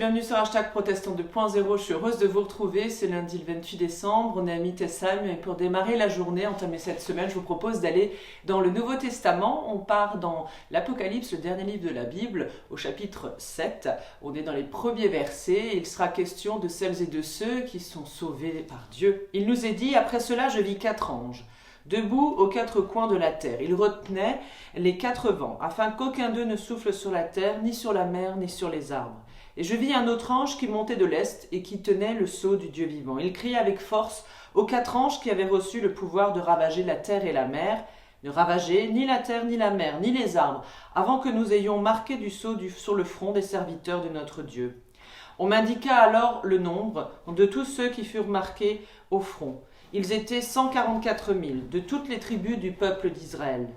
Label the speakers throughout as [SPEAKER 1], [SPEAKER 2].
[SPEAKER 1] bienvenue sur Hashtag Protestant 2.0. Je suis heureuse de vous retrouver. C'est lundi le 28 décembre. On est à Mitessheim et pour démarrer la journée, entamer cette semaine, je vous propose d'aller dans le Nouveau Testament. On part dans l'Apocalypse, le dernier livre de la Bible, au chapitre 7. On est dans les premiers versets. Il sera question de celles et de ceux qui sont sauvés par Dieu. Il nous est dit, après cela, je vis 4 anges. Debout aux 4 coins de la terre, ils retenaient les 4 vents, afin qu'aucun d'eux ne souffle sur la terre, ni sur la mer, ni sur les arbres. Et je vis un autre ange qui montait de l'est et qui tenait le sceau du Dieu vivant. Il criait avec force aux 4 anges qui avaient reçu le pouvoir de ravager la terre et la mer. Ne ravagez ni la terre, ni la mer, ni les arbres, avant que nous ayons marqué du sceau sur le front des serviteurs de notre Dieu. On m'indiqua alors le nombre de tous ceux qui furent marqués au front. Ils étaient 144 000, de toutes les tribus du peuple d'Israël.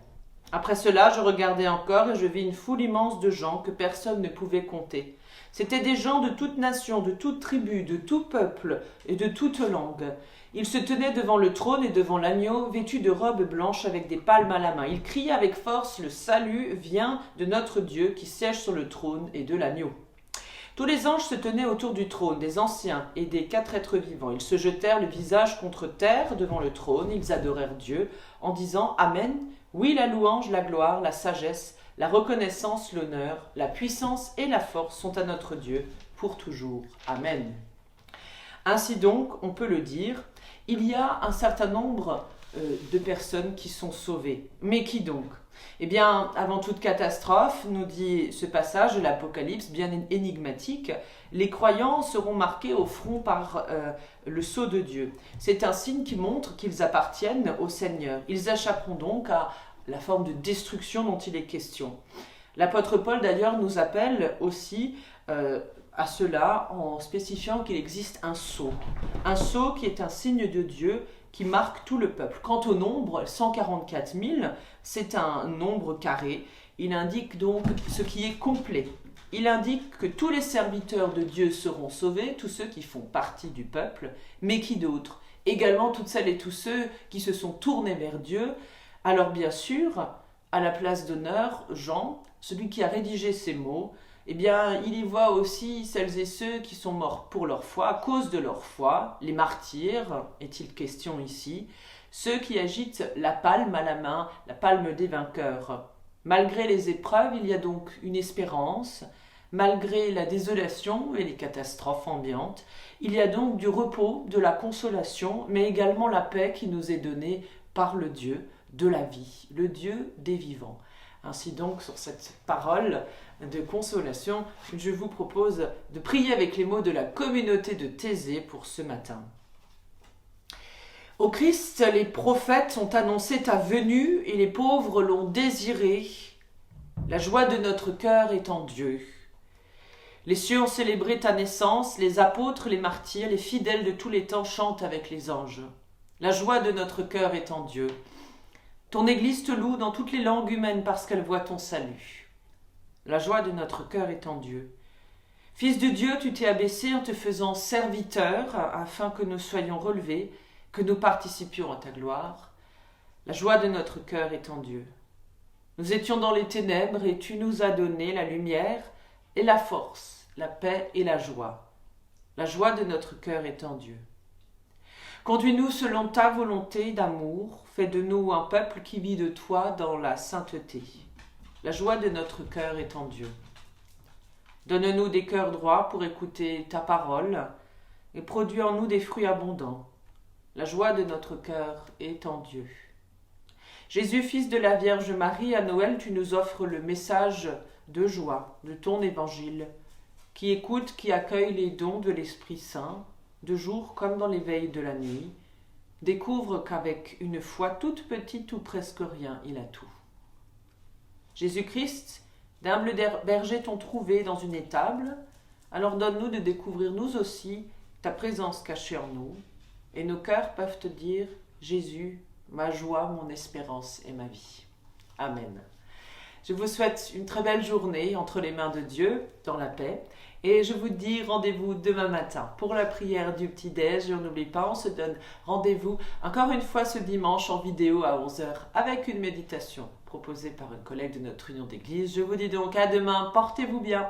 [SPEAKER 1] Après cela, je regardai encore et je vis une foule immense de gens que personne ne pouvait compter. C'étaient des gens de toute nation, de toute tribu, de tout peuple et de toute langue. Ils se tenaient devant le trône et devant l'agneau, vêtus de robes blanches avec des palmes à la main. Ils criaient avec force, « Le salut vient de notre Dieu qui siège sur le trône et de l'agneau ». Tous les anges se tenaient autour du trône, des anciens et des 4 êtres vivants. Ils se jetèrent le visage contre terre devant le trône. Ils adorèrent Dieu en disant « Amen ». Oui, la louange, la gloire, la sagesse, la reconnaissance, l'honneur, la puissance et la force sont à notre Dieu pour toujours. Amen. Ainsi donc, on peut le dire, il y a un certain nombre de personnes qui sont sauvées. Mais qui donc ? Eh bien, avant toute catastrophe, nous dit ce passage de l'Apocalypse, bien énigmatique, les croyants seront marqués au front par le sceau de Dieu. C'est un signe qui montre qu'ils appartiennent au Seigneur. Ils échapperont donc à la forme de destruction dont il est question. L'apôtre Paul d'ailleurs nous appelle aussi à cela en spécifiant qu'il existe un sceau qui est un signe de Dieu qui marque tout le peuple. Quant au nombre, 144 000, c'est un nombre carré. Il indique donc ce qui est complet. Il indique que tous les serviteurs de Dieu seront sauvés, tous ceux qui font partie du peuple, mais qui d'autres ? Également toutes celles et tous ceux qui se sont tournés vers Dieu. Alors bien sûr, à la place d'honneur, Jean, celui qui a rédigé ces mots, eh bien, il y voit aussi celles et ceux qui sont morts pour leur foi, à cause de leur foi, les martyrs, est-il question ici, ceux qui agitent la palme à la main, la palme des vainqueurs. Malgré les épreuves, il y a donc une espérance, malgré la désolation et les catastrophes ambiantes, il y a donc du repos, de la consolation, mais également la paix qui nous est donnée par le Dieu de la vie, le Dieu des vivants. Ainsi donc, sur cette parole de consolation, je vous propose de prier avec les mots de la communauté de Thésée pour ce matin. Au Christ, les prophètes ont annoncé ta venue et les pauvres l'ont désirée. La joie de notre cœur est en Dieu. Les cieux ont célébré ta naissance, les apôtres, les martyrs, les fidèles de tous les temps chantent avec les anges. La joie de notre cœur est en Dieu. Ton Église te loue dans toutes les langues humaines parce qu'elle voit ton salut. La joie de notre cœur est en Dieu. Fils de Dieu, tu t'es abaissé en te faisant serviteur afin que nous soyons relevés, que nous participions à ta gloire. La joie de notre cœur est en Dieu. Nous étions dans les ténèbres et tu nous as donné la lumière et la force, la paix et la joie. La joie de notre cœur est en Dieu. Conduis-nous selon ta volonté d'amour, fais de nous un peuple qui vit de toi dans la sainteté. La joie de notre cœur est en Dieu. Donne-nous des cœurs droits pour écouter ta parole et produis en nous des fruits abondants. La joie de notre cœur est en Dieu. Jésus, fils de la Vierge Marie, à Noël, tu nous offres le message de joie de ton évangile, qui écoute, qui accueille les dons de l'Esprit Saint, de jour comme dans les veilles de la nuit, découvre qu'avec une foi toute petite ou presque rien, il a tout. Jésus-Christ, d'humbles bergers t'ont trouvé dans une étable, alors donne-nous de découvrir nous aussi ta présence cachée en nous, et nos cœurs peuvent te dire « Jésus, ma joie, mon espérance et ma vie. » Amen. Je vous souhaite une très belle journée entre les mains de Dieu, dans la paix, et je vous dis rendez-vous demain matin pour la prière du petit-déj. Et n'oublie pas, on se donne rendez-vous encore une fois ce dimanche en vidéo à 11h avec une méditation proposée par une collègue de notre union d'église. Je vous dis donc à demain, portez-vous bien.